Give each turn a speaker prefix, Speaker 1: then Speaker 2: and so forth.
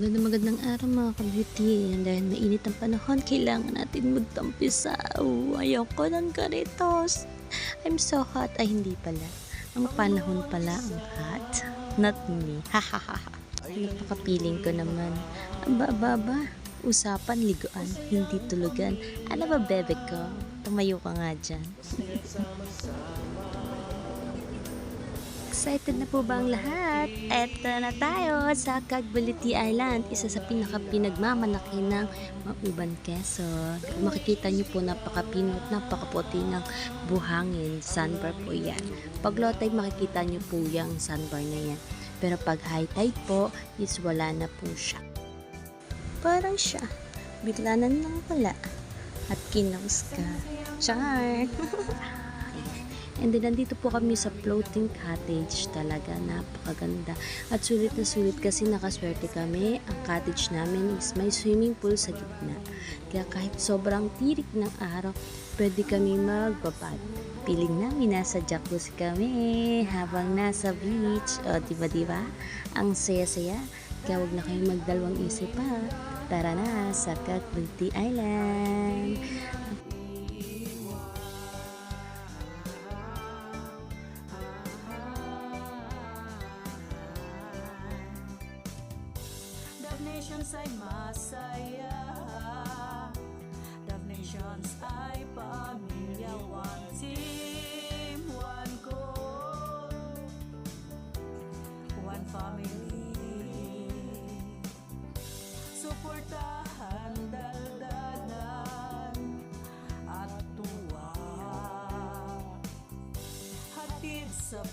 Speaker 1: Magandang araw mga ka-beauty. Dahil mainit ang panahon, kailangan natin magtampisaw. Ayoko ng karitos. I'm so hot. Ay, hindi pala. Ang panahon pala ang hot. Not me. Hahaha. Napaka-feeling ko naman. Aba. Usapan, liguan, hindi tulugan. Ano ba, bebe ko? Tumayo ka nga dyan. Excited na po ba ang lahat? Eto na tayo sa Cagbaliti Island, isa sa pinagmamalaki ng Mauban, Quezon. Kung makikita nyo po, napakapino at napakaputi ng buhangin. Sandbar po yan. Pag low tide, makikita nyo po yung sandbar na yan. Pero pag high tide po, is wala na po siya. Parang siya. Biglanan lang pala. At kinaus ka. Char! And then, nandito po kami sa floating cottage. Talaga, napakaganda. At sulit na sulit kasi nakaswerte kami. Ang cottage namin is may swimming pool sa gitna. Kaya kahit sobrang tirik ng araw, pwede kami magbabad. Piling namin nasa jacuzzi kami habang nasa beach. O, diba? Ang saya-saya. Kaya huwag na kayong magdalawang isip pa. Tara na sa Cagbaliti Island.
Speaker 2: Nations ay masaya, Dove Nations ay pamilya, one team, one goal, one family. Suportahan, daldalan at tuwa, hatid sa